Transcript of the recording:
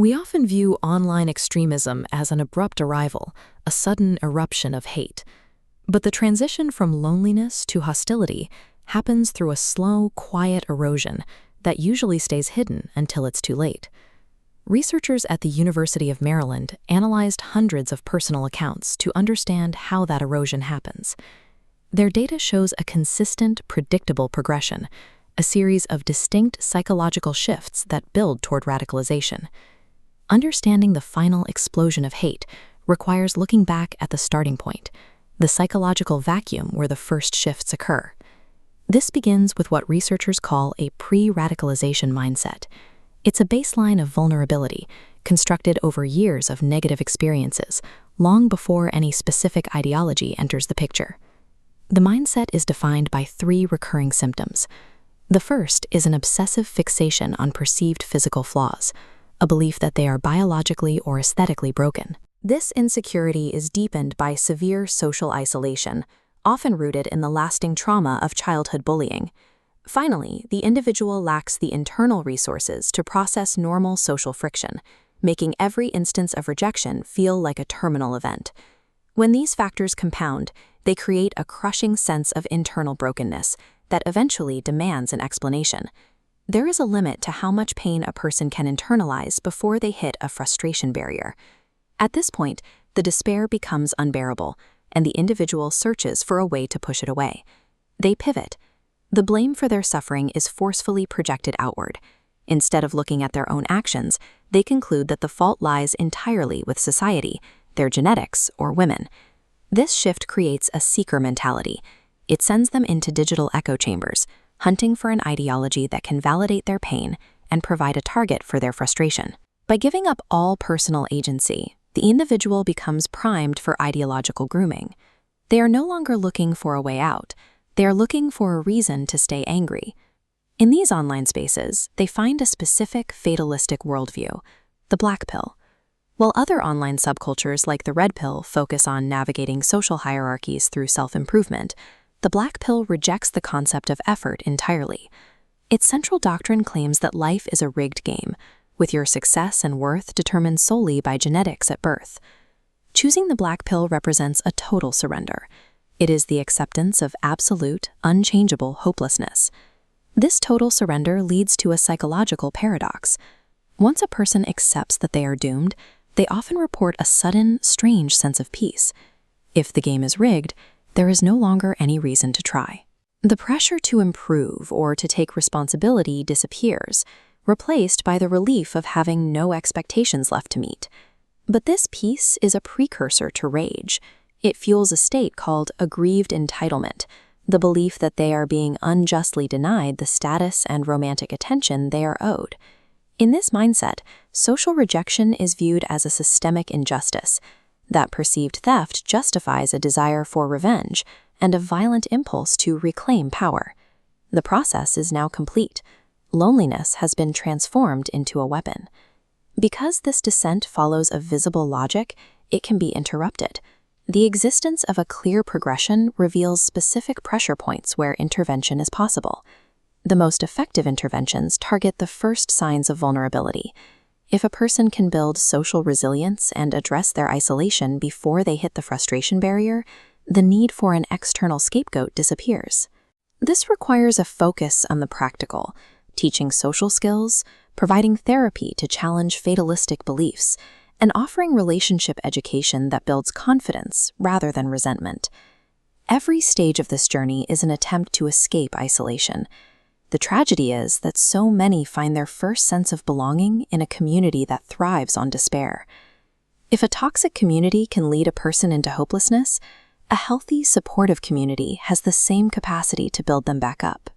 We often view online extremism as an abrupt arrival, a sudden eruption of hate. But the transition from loneliness to hostility happens through a slow, quiet erosion that usually stays hidden until it's too late. Researchers at the University of Maryland analyzed hundreds of personal accounts to understand how that erosion happens. Their data shows a consistent, predictable progression, a series of distinct psychological shifts that build toward radicalization. Understanding the final explosion of hate requires looking back at the starting point, the psychological vacuum where the first shifts occur. This begins with what researchers call a pre-radicalization mindset. It's a baseline of vulnerability, constructed over years of negative experiences, long before any specific ideology enters the picture. The mindset is defined by three recurring symptoms. The first is an obsessive fixation on perceived physical flaws, a belief that they are biologically or aesthetically broken. This insecurity is deepened by severe social isolation, often rooted in the lasting trauma of childhood bullying. Finally, the individual lacks the internal resources to process normal social friction, making every instance of rejection feel like a terminal event. When these factors compound, they create a crushing sense of internal brokenness that eventually demands an explanation. There is a limit to how much pain a person can internalize before they hit a frustration barrier. At this point, the despair becomes unbearable, and the individual searches for a way to push it away. They pivot. The blame for their suffering is forcefully projected outward. Instead of looking at their own actions, they conclude that the fault lies entirely with society, their genetics, or women. This shift creates a seeker mentality. It sends them into digital echo chambers, hunting for an ideology that can validate their pain and provide a target for their frustration. By giving up all personal agency, the individual becomes primed for ideological grooming. They are no longer looking for a way out. They are looking for a reason to stay angry. In these online spaces, they find a specific fatalistic worldview, the black pill. While other online subcultures like the red pill focus on navigating social hierarchies through self-improvement, the black pill rejects the concept of effort entirely. Its central doctrine claims that life is a rigged game, with your success and worth determined solely by genetics at birth. Choosing the black pill represents a total surrender. It is the acceptance of absolute, unchangeable hopelessness. This total surrender leads to a psychological paradox. Once a person accepts that they are doomed, they often report a sudden, strange sense of peace. If the game is rigged, there is no longer any reason to try. The pressure to improve or to take responsibility disappears, replaced by the relief of having no expectations left to meet. But this peace is a precursor to rage. It fuels a state called aggrieved entitlement, the belief that they are being unjustly denied the status and romantic attention they are owed. In this mindset, social rejection is viewed as a systemic injustice. That perceived theft justifies a desire for revenge and a violent impulse to reclaim power. The process is now complete. Loneliness has been transformed into a weapon. Because this descent follows a visible logic, it can be interrupted. The existence of a clear progression reveals specific pressure points where intervention is possible. The most effective interventions target the first signs of vulnerability. If a person can build social resilience and address their isolation before they hit the frustration barrier, the need for an external scapegoat disappears. This requires a focus on the practical, teaching social skills, providing therapy to challenge fatalistic beliefs, and offering relationship education that builds confidence rather than resentment. Every stage of this journey is an attempt to escape isolation. The tragedy is that so many find their first sense of belonging in a community that thrives on despair. If a toxic community can lead a person into hopelessness, a healthy, supportive community has the same capacity to build them back up.